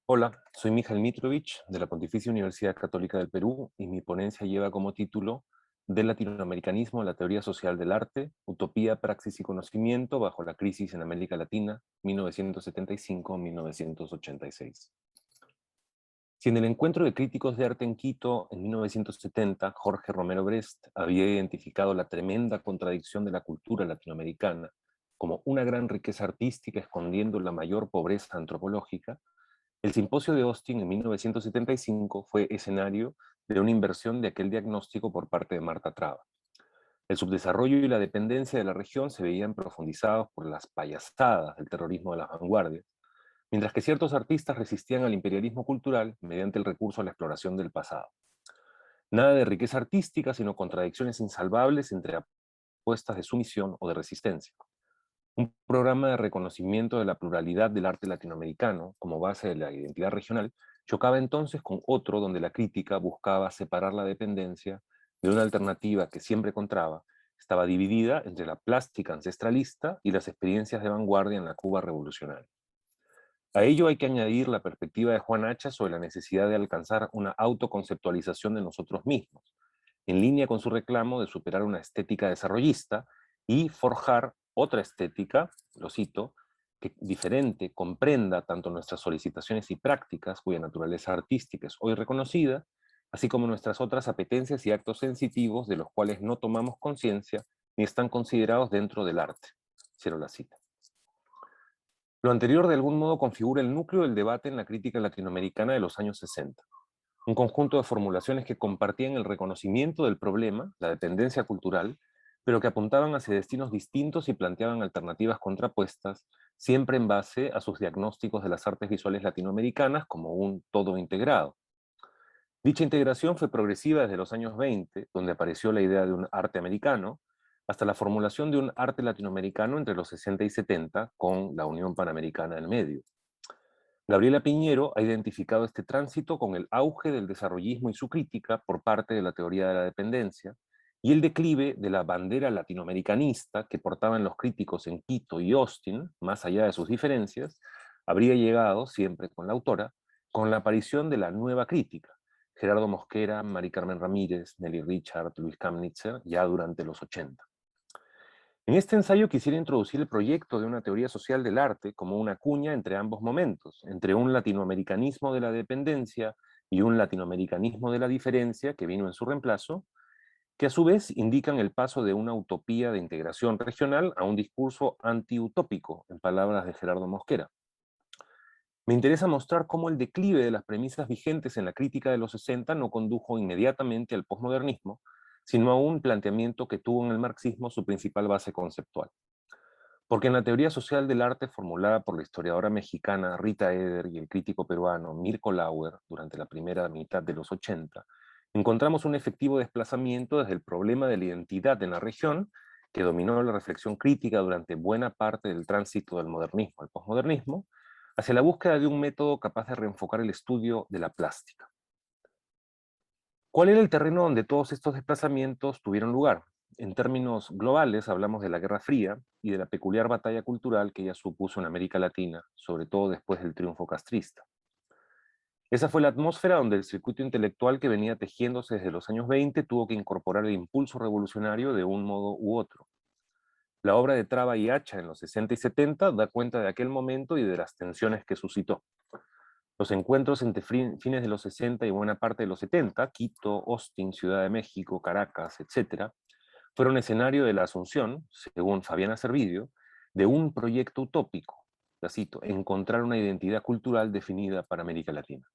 Hola, soy Mijail Mitrovich de la Pontificia Universidad Católica del Perú y mi ponencia lleva como título Del latinoamericanismo a la teoría social del arte, utopía, praxis y conocimiento bajo la crisis en América Latina, 1975-1986. Si en el encuentro de críticos de arte en Quito en 1970, Jorge Romero Brest había identificado la tremenda contradicción de la cultura latinoamericana como una gran riqueza artística escondiendo la mayor pobreza antropológica, el simposio de Austin en 1975 fue escenario de una inversión de aquel diagnóstico por parte de Marta Traba. El subdesarrollo y la dependencia de la región se veían profundizados por las payasadas del terrorismo de las vanguardias, mientras que ciertos artistas resistían al imperialismo cultural mediante el recurso a la exploración del pasado. Nada de riqueza artística, sino contradicciones insalvables entre apuestas de sumisión o de resistencia. Un programa de reconocimiento de la pluralidad del arte latinoamericano como base de la identidad regional chocaba entonces con otro donde la crítica buscaba separar la dependencia de una alternativa que siempre encontraba, estaba dividida entre la plástica ancestralista y las experiencias de vanguardia en la Cuba revolucionaria. A ello hay que añadir la perspectiva de Juan Hacha sobre la necesidad de alcanzar una autoconceptualización de nosotros mismos, en línea con su reclamo de superar una estética desarrollista y forjar otra estética, lo cito, que diferente comprenda tanto nuestras solicitaciones y prácticas, cuya naturaleza artística es hoy reconocida, así como nuestras otras apetencias y actos sensitivos de los cuales no tomamos conciencia ni están considerados dentro del arte. Cierro la cita. Lo anterior de algún modo configura el núcleo del debate en la crítica latinoamericana de los años 60, un conjunto de formulaciones que compartían el reconocimiento del problema, la dependencia cultural, pero que apuntaban hacia destinos distintos y planteaban alternativas contrapuestas, siempre en base a sus diagnósticos de las artes visuales latinoamericanas como un todo integrado. Dicha integración fue progresiva desde los años 20, donde apareció la idea de un arte americano, hasta la formulación de un arte latinoamericano entre los 60 y 70, con la Unión Panamericana en medio. Gabriela Piñero ha identificado este tránsito con el auge del desarrollismo y su crítica por parte de la teoría de la dependencia y el declive de la bandera latinoamericanista que portaban los críticos en Quito y Austin, más allá de sus diferencias, habría llegado, siempre con la autora, con la aparición de la nueva crítica, Gerardo Mosquera, Mari Carmen Ramírez, Nelly Richard, Luis Kamnitzer, ya durante los 80. En este ensayo quisiera introducir el proyecto de una teoría social del arte como una cuña entre ambos momentos, entre un latinoamericanismo de la dependencia y un latinoamericanismo de la diferencia que vino en su reemplazo, que a su vez indican el paso de una utopía de integración regional a un discurso antiutópico, en palabras de Gerardo Mosquera. Me interesa mostrar cómo el declive de las premisas vigentes en la crítica de los 60 no condujo inmediatamente al posmodernismo, sino a un planteamiento que tuvo en el marxismo su principal base conceptual. Porque en la teoría social del arte formulada por la historiadora mexicana Rita Eder y el crítico peruano Mirko Lauer durante la primera mitad de los 80, encontramos un efectivo desplazamiento desde el problema de la identidad en la región, que dominó la reflexión crítica durante buena parte del tránsito del modernismo al posmodernismo, hacia la búsqueda de un método capaz de reenfocar el estudio de la plástica. ¿Cuál era el terreno donde todos estos desplazamientos tuvieron lugar? En términos globales, hablamos de la Guerra Fría y de la peculiar batalla cultural que ella supuso en América Latina, sobre todo después del triunfo castrista. Esa fue la atmósfera donde el circuito intelectual que venía tejiéndose desde los años 20 tuvo que incorporar el impulso revolucionario de un modo u otro. La obra de Traba y Hacha en los 60 y 70 da cuenta de aquel momento y de las tensiones que suscitó. Los encuentros entre fines de los 60 y buena parte de los 70, Quito, Austin, Ciudad de México, Caracas, etcétera, fueron escenario de la asunción, según Fabiana Servidio, de un proyecto utópico, la cito, encontrar una identidad cultural definida para América Latina.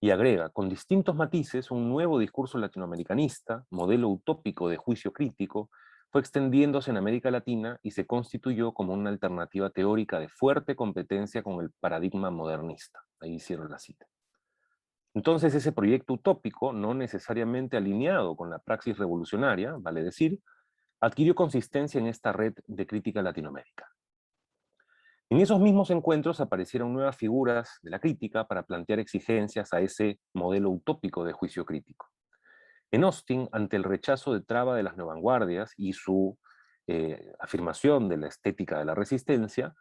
Y agrega, con distintos matices, un nuevo discurso latinoamericanista, modelo utópico de juicio crítico, fue extendiéndose en América Latina y se constituyó como una alternativa teórica de fuerte competencia con el paradigma modernista. Ahí hicieron la cita. Entonces ese proyecto utópico, no necesariamente alineado con la praxis revolucionaria, vale decir, adquirió consistencia en esta red de crítica latinoamérica. En esos mismos encuentros aparecieron nuevas figuras de la crítica para plantear exigencias a ese modelo utópico de juicio crítico. En Austin, ante el rechazo de Traba de las neovanguardias y su afirmación de la estética de la resistencia,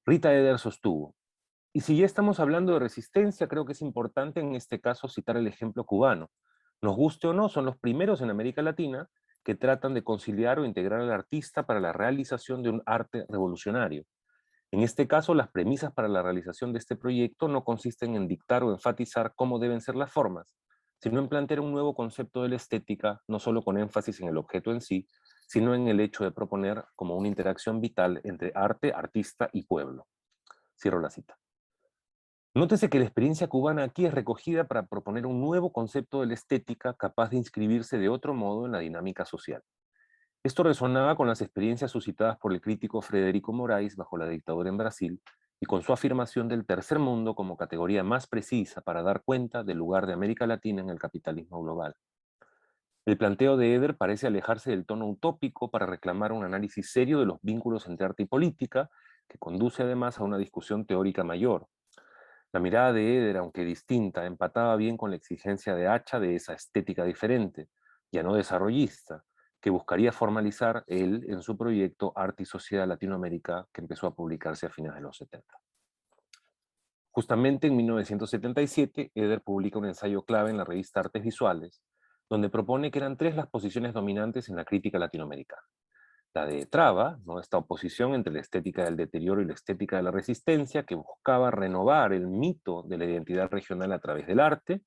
Rita Eder sostuvo, Y si ya estamos hablando de resistencia, creo que es importante en este caso citar el ejemplo cubano. Nos guste o no, son los primeros en América Latina que tratan de conciliar o integrar al artista para la realización de un arte revolucionario. En este caso, las premisas para la realización de este proyecto no consisten en dictar o enfatizar cómo deben ser las formas, sino en plantear un nuevo concepto de la estética, no solo con énfasis en el objeto en sí, sino en el hecho de proponer como una interacción vital entre arte, artista y pueblo. Cierro la cita. Nótese que la experiencia cubana aquí es recogida para proponer un nuevo concepto de la estética capaz de inscribirse de otro modo en la dinámica social. Esto resonaba con las experiencias suscitadas por el crítico Frederico Moraes bajo la dictadura en Brasil y con su afirmación del tercer mundo como categoría más precisa para dar cuenta del lugar de América Latina en el capitalismo global. El planteo de Eder parece alejarse del tono utópico para reclamar un análisis serio de los vínculos entre arte y política, que conduce además a una discusión teórica mayor. La mirada de Eder, aunque distinta, empataba bien con la exigencia de Hacha de esa estética diferente, ya no desarrollista, que buscaría formalizar él en su proyecto Arte y Sociedad Latinoamérica, que empezó a publicarse a fines de los 70. Justamente en 1977, Eder publica un ensayo clave en la revista Artes Visuales, donde propone que eran tres las posiciones dominantes en la crítica latinoamericana. La de Traba, ¿no? Esta oposición entre la estética del deterioro y la estética de la resistencia, que buscaba renovar el mito de la identidad regional a través del arte.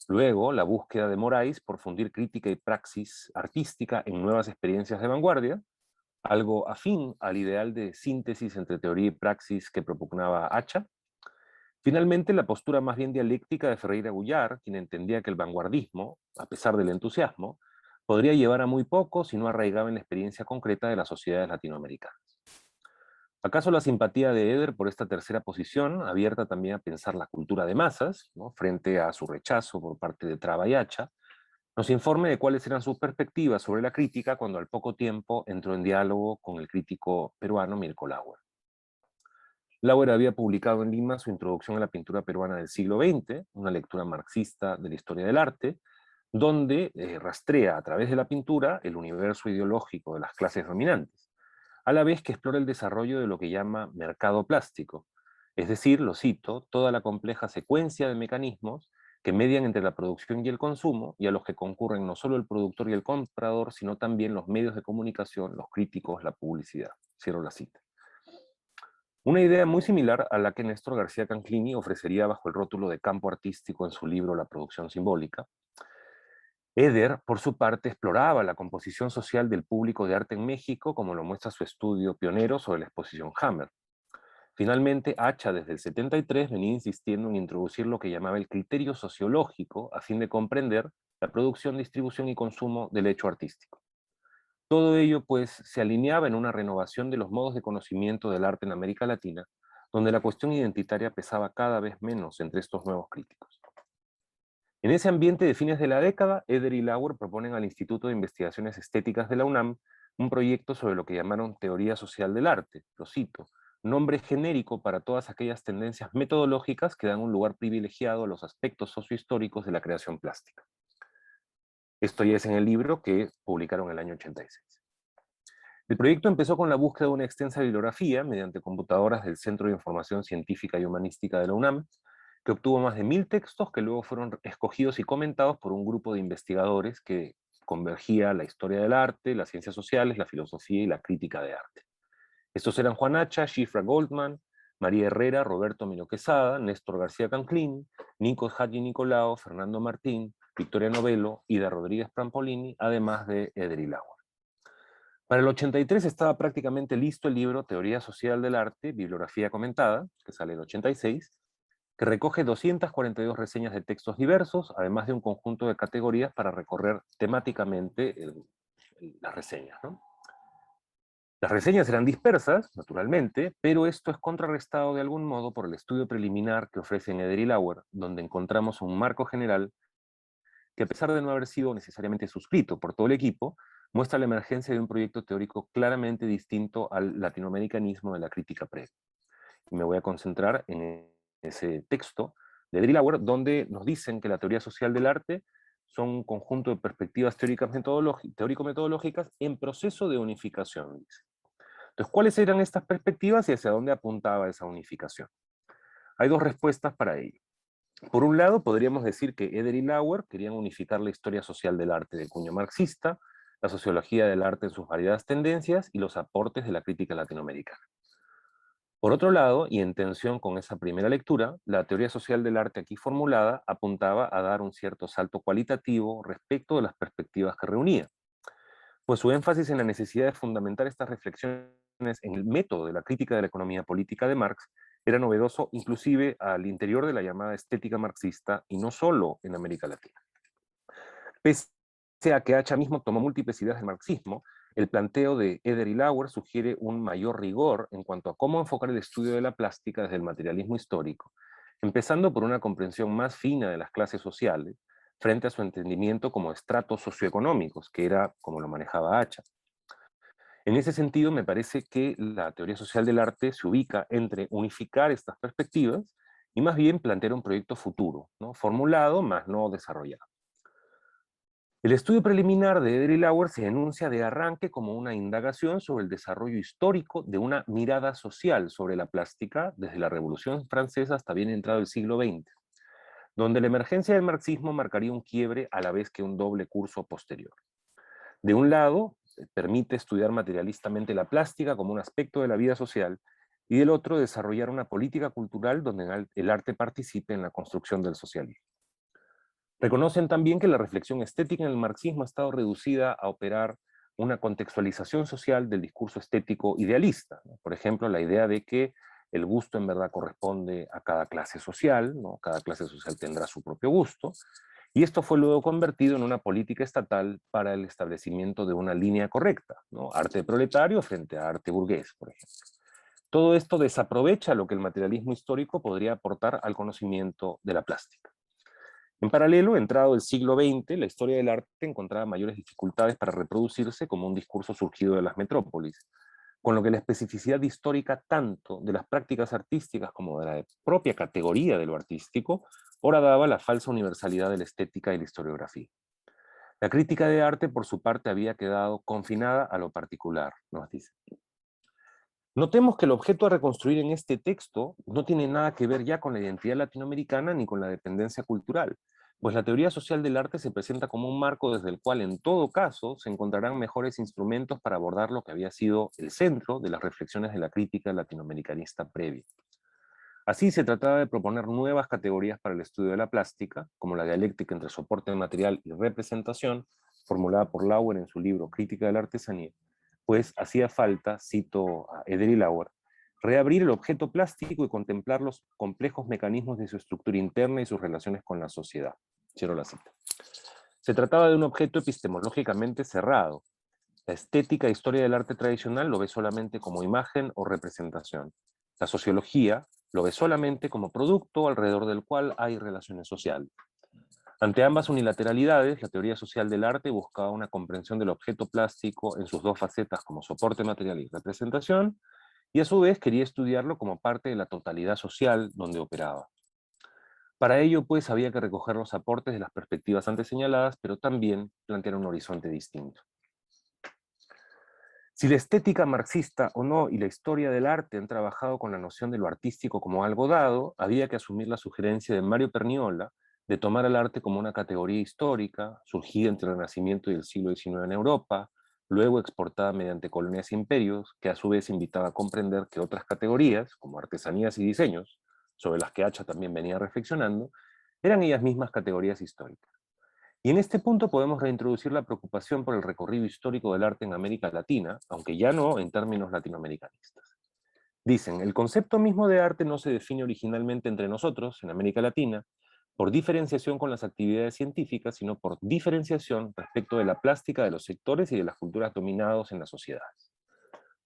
Luego, la búsqueda de Moraes por fundir crítica y praxis artística en nuevas experiencias de vanguardia, algo afín al ideal de síntesis entre teoría y praxis que propugnaba Hacha. Finalmente, la postura más bien dialéctica de Ferreira Gullar, quien entendía que el vanguardismo, a pesar del entusiasmo, podría llevar a muy poco si no arraigaba en la experiencia concreta de las sociedades latinoamericanas. ¿Acaso la simpatía de Eder por esta tercera posición, abierta también a pensar la cultura de masas, ¿no? Frente a su rechazo por parte de Traba y Hacha, nos informe de cuáles eran sus perspectivas sobre la crítica cuando al poco tiempo entró en diálogo con el crítico peruano Mirko Lauer? Lauer había publicado en Lima su Introducción a la pintura peruana del siglo XX, una lectura marxista de la historia del arte, donde rastrea a través de la pintura el universo ideológico de las clases dominantes, a la vez que explora el desarrollo de lo que llama mercado plástico, es decir, lo cito, toda la compleja secuencia de mecanismos que median entre la producción y el consumo y a los que concurren no solo el productor y el comprador, sino también los medios de comunicación, los críticos, la publicidad. Cierro la cita. Una idea muy similar a la que Néstor García Canclini ofrecería bajo el rótulo de campo artístico en su libro La producción simbólica. Eder, por su parte, exploraba la composición social del público de arte en México, como lo muestra su estudio pionero sobre la exposición Hammer. Finalmente, Hacha desde el 73 venía insistiendo en introducir lo que llamaba el criterio sociológico a fin de comprender la producción, distribución y consumo del hecho artístico. Todo ello, pues, se alineaba en una renovación de los modos de conocimiento del arte en América Latina, donde la cuestión identitaria pesaba cada vez menos entre estos nuevos críticos. En ese ambiente de fines de la década, Eder y Lauer proponen al Instituto de Investigaciones Estéticas de la UNAM un proyecto sobre lo que llamaron teoría social del arte, lo cito, nombre genérico para todas aquellas tendencias metodológicas que dan un lugar privilegiado a los aspectos sociohistóricos de la creación plástica. Esto ya es en el libro que publicaron en el año 86. El proyecto empezó con la búsqueda de una extensa bibliografía mediante computadoras del Centro de Información Científica y Humanística de la UNAM, que obtuvo más de 1000 textos que luego fueron escogidos y comentados por un grupo de investigadores que convergía la historia del arte, las ciencias sociales, la filosofía y la crítica de arte. Estos eran Juan Hacha, Shifra Goldman, María Herrera, Roberto Mino Quesada, Néstor García Canclín, Nikos Hadji Nicolau, Fernando Martín, Victoria Novello, Ida Rodríguez Prampolini, además de Eder Lauer. Para el 83 estaba prácticamente listo el libro Teoría Social del Arte, Bibliografía Comentada, que sale en el 86, que recoge 242 reseñas de textos diversos, además de un conjunto de categorías para recorrer temáticamente las reseñas, ¿no? Las reseñas eran dispersas, naturalmente, pero esto es contrarrestado de algún modo por el estudio preliminar que ofrecen Eder y Lauer, donde encontramos un marco general que, a pesar de no haber sido necesariamente suscrito por todo el equipo, muestra la emergencia de un proyecto teórico claramente distinto al latinoamericanismo de la crítica previa. Y me voy a concentrar en ese texto de Drillauer, donde nos dicen que la teoría social del arte son un conjunto de perspectivas teóricas teórico-metodológicas en proceso de unificación, dice. Entonces, ¿cuáles eran estas perspectivas y hacia dónde apuntaba esa unificación? Hay dos respuestas para ello. Por un lado, podríamos decir que Eder y Lauer querían unificar la historia social del arte de cuño marxista, la sociología del arte en sus variadas tendencias y los aportes de la crítica latinoamericana. Por otro lado, y en tensión con esa primera lectura, la teoría social del arte aquí formulada apuntaba a dar un cierto salto cualitativo respecto de las perspectivas que reunía, pues su énfasis en la necesidad de fundamentar estas reflexiones en el método de la crítica de la economía política de Marx era novedoso inclusive al interior de la llamada estética marxista y no solo en América Latina. Pese a que Hacha mismo tomó múltiples ideas del marxismo, el planteo de Eder y Lauer sugiere un mayor rigor en cuanto a cómo enfocar el estudio de la plástica desde el materialismo histórico, empezando por una comprensión más fina de las clases sociales, frente a su entendimiento como estratos socioeconómicos, que era como lo manejaba Hacha. En ese sentido, me parece que la teoría social del arte se ubica entre unificar estas perspectivas y más bien plantear un proyecto futuro, ¿no? Formulado, más no desarrollado. El estudio preliminar de Eder y Lauer se enuncia de arranque como una indagación sobre el desarrollo histórico de una mirada social sobre la plástica desde la Revolución Francesa hasta bien entrado el siglo XX, donde la emergencia del marxismo marcaría un quiebre a la vez que un doble curso posterior. De un lado, permite estudiar materialistamente la plástica como un aspecto de la vida social, y del otro, desarrollar una política cultural donde el arte participe en la construcción del socialismo. Reconocen también que la reflexión estética en el marxismo ha estado reducida a operar una contextualización social del discurso estético idealista, ¿no? Por ejemplo, la idea de que el gusto en verdad corresponde a cada clase social, ¿no? Cada clase social tendrá su propio gusto, y esto fue luego convertido en una política estatal para el establecimiento de una línea correcta, ¿no? Arte proletario frente a arte burgués, por ejemplo. Todo esto desaprovecha lo que el materialismo histórico podría aportar al conocimiento de la plástica. En paralelo, entrado el siglo XX, la historia del arte encontraba mayores dificultades para reproducirse como un discurso surgido de las metrópolis, con lo que la especificidad histórica tanto de las prácticas artísticas como de la propia categoría de lo artístico horadaba la falsa universalidad de la estética y la historiografía. La crítica de arte, por su parte, había quedado confinada a lo particular, nos dice. Notemos que el objeto a reconstruir en este texto no tiene nada que ver ya con la identidad latinoamericana ni con la dependencia cultural, pues la teoría social del arte se presenta como un marco desde el cual en todo caso se encontrarán mejores instrumentos para abordar lo que había sido el centro de las reflexiones de la crítica latinoamericanista previa. Así se trataba de proponer nuevas categorías para el estudio de la plástica, como la dialéctica entre soporte material y representación, formulada por Lauer en su libro Crítica de la Artesanía, pues hacía falta, cito a Eder y Lauer, reabrir el objeto plástico y contemplar los complejos mecanismos de su estructura interna y sus relaciones con la sociedad. Cierro la cita. Se trataba de un objeto epistemológicamente cerrado. La estética e historia del arte tradicional lo ve solamente como imagen o representación. La sociología lo ve solamente como producto alrededor del cual hay relaciones sociales. Ante ambas unilateralidades, la teoría social del arte buscaba una comprensión del objeto plástico en sus dos facetas como soporte material y representación, y a su vez quería estudiarlo como parte de la totalidad social donde operaba. Para ello, pues, había que recoger los aportes de las perspectivas antes señaladas, pero también plantear un horizonte distinto. Si la estética marxista o no y la historia del arte han trabajado con la noción de lo artístico como algo dado, había que asumir la sugerencia de Mario Perniola de tomar al arte como una categoría histórica, surgida entre el Renacimiento y el siglo XIX en Europa, luego exportada mediante colonias e imperios, que a su vez invitaba a comprender que otras categorías, como artesanías y diseños, sobre las que Hacha también venía reflexionando, eran ellas mismas categorías históricas. Y en este punto podemos reintroducir la preocupación por el recorrido histórico del arte en América Latina, aunque ya no en términos latinoamericanistas. Dicen, el concepto mismo de arte no se define originalmente entre nosotros, en América Latina, por diferenciación con las actividades científicas, sino por diferenciación respecto de la plástica de los sectores y de las culturas dominados en las sociedades.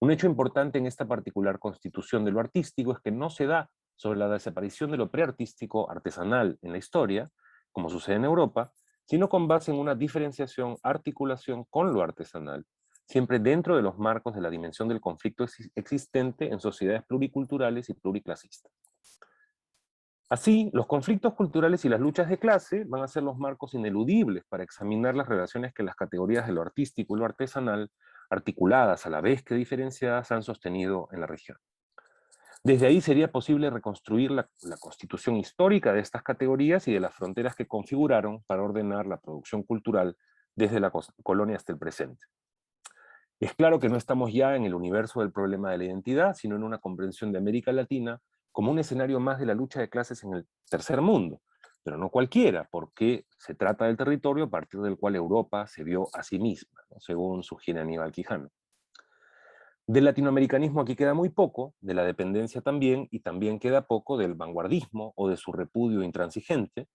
Un hecho importante en esta particular constitución de lo artístico es que no se da sobre la desaparición de lo preartístico artesanal en la historia, como sucede en Europa, sino con base en una diferenciación, articulación con lo artesanal, siempre dentro de los marcos de la dimensión del conflicto existente en sociedades pluriculturales y pluriclasistas. Así, los conflictos culturales y las luchas de clase van a ser los marcos ineludibles para examinar las relaciones que las categorías de lo artístico y lo artesanal, articuladas a la vez que diferenciadas, han sostenido en la región. Desde ahí sería posible reconstruir la constitución histórica de estas categorías y de las fronteras que configuraron para ordenar la producción cultural desde la colonia hasta el presente. Es claro que no estamos ya en el universo del problema de la identidad, sino en una comprensión de América Latina como un escenario más de la lucha de clases en el tercer mundo, pero no cualquiera, porque se trata del territorio a partir del cual Europa se vio a sí misma, ¿no? Según sugiere Aníbal Quijano. Del latinoamericanismo aquí queda muy poco, de la dependencia también, y también queda poco del vanguardismo o de su repudio intransigente,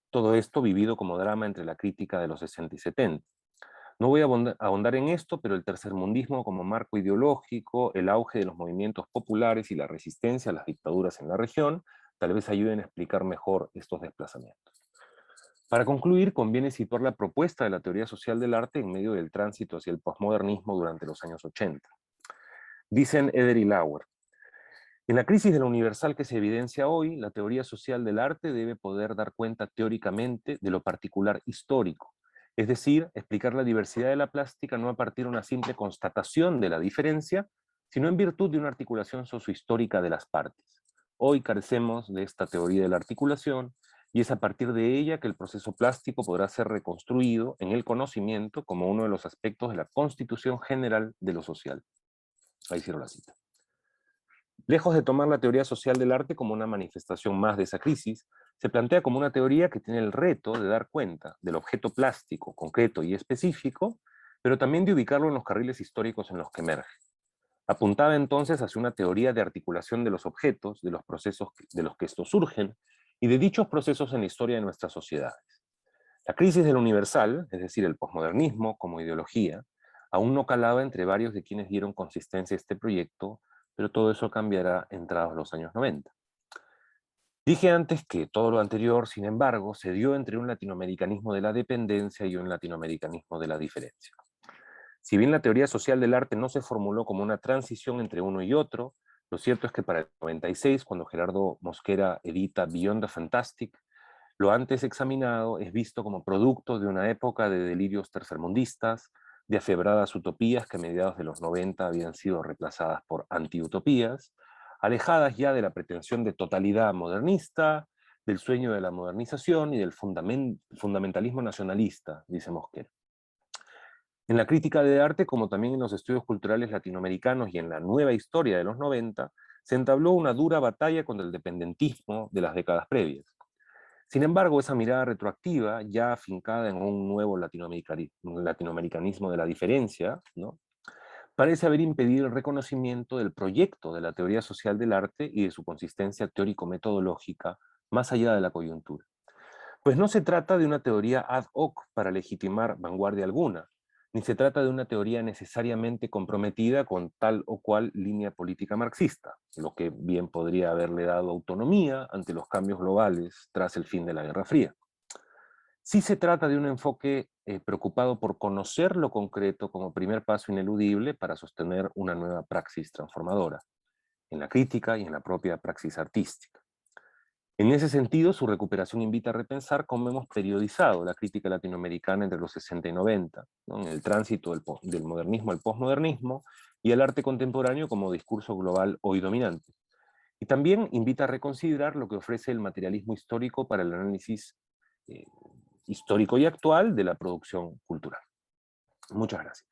todo esto vivido como drama entre la crítica de los 60 y 70. No voy a ahondar en esto, pero el tercermundismo como marco ideológico, el auge de los movimientos populares y la resistencia a las dictaduras en la región, tal vez ayuden a explicar mejor estos desplazamientos. Para concluir, conviene situar la propuesta de la teoría social del arte en medio del tránsito hacia el posmodernismo durante los años 80. Dicen Eder y Lauer: en la crisis de lo universal que se evidencia hoy, la teoría social del arte debe poder dar cuenta teóricamente de lo particular histórico, es decir, explicar la diversidad de la plástica no a partir de una simple constatación de la diferencia, sino en virtud de una articulación sociohistórica de las partes. Hoy carecemos de esta teoría de la articulación y es a partir de ella que el proceso plástico podrá ser reconstruido en el conocimiento como uno de los aspectos de la constitución general de lo social. Ahí cierro la cita. Lejos de tomar la teoría social del arte como una manifestación más de esa crisis, se plantea como una teoría que tiene el reto de dar cuenta del objeto plástico, concreto y específico, pero también de ubicarlo en los carriles históricos en los que emerge. Apuntaba entonces hacia una teoría de articulación de los objetos, de los procesos de los que estos surgen, y de dichos procesos en la historia de nuestras sociedades. La crisis del universal, es decir, el posmodernismo como ideología, aún no calaba entre varios de quienes dieron consistencia a este proyecto, pero todo eso cambiará entrados los años 90. Dije antes que todo lo anterior, sin embargo, se dio entre un latinoamericanismo de la dependencia y un latinoamericanismo de la diferencia. Si bien la teoría social del arte no se formuló como una transición entre uno y otro, lo cierto es que para el 96, cuando Gerardo Mosquera edita Beyond the Fantastic, lo antes examinado es visto como producto de una época de delirios tercermundistas, de afebradas utopías que a mediados de los 90 habían sido reemplazadas por antiutopías, alejadas ya de la pretensión de totalidad modernista, del sueño de la modernización y del fundamentalismo nacionalista, dice Mosquera. En la crítica de arte, como también en los estudios culturales latinoamericanos y en la nueva historia de los 90, se entabló una dura batalla contra el dependentismo de las décadas previas. Sin embargo, esa mirada retroactiva, ya afincada en un nuevo latinoamericanismo de la diferencia, ¿no?, parece haber impedido el reconocimiento del proyecto de la teoría social del arte y de su consistencia teórico-metodológica más allá de la coyuntura. Pues no se trata de una teoría ad hoc para legitimar vanguardia alguna, ni se trata de una teoría necesariamente comprometida con tal o cual línea política marxista, lo que bien podría haberle dado autonomía ante los cambios globales tras el fin de la Guerra Fría. Sí se trata de un enfoque preocupado por conocer lo concreto como primer paso ineludible para sostener una nueva praxis transformadora, en la crítica y en la propia praxis artística. En ese sentido, su recuperación invita a repensar cómo hemos periodizado la crítica latinoamericana entre los 60 y 90, ¿no?, en el tránsito del modernismo al posmodernismo y el arte contemporáneo como discurso global hoy dominante. Y también invita a reconsiderar lo que ofrece el materialismo histórico para el análisis eh, histórico y actual de la producción cultural. Muchas gracias.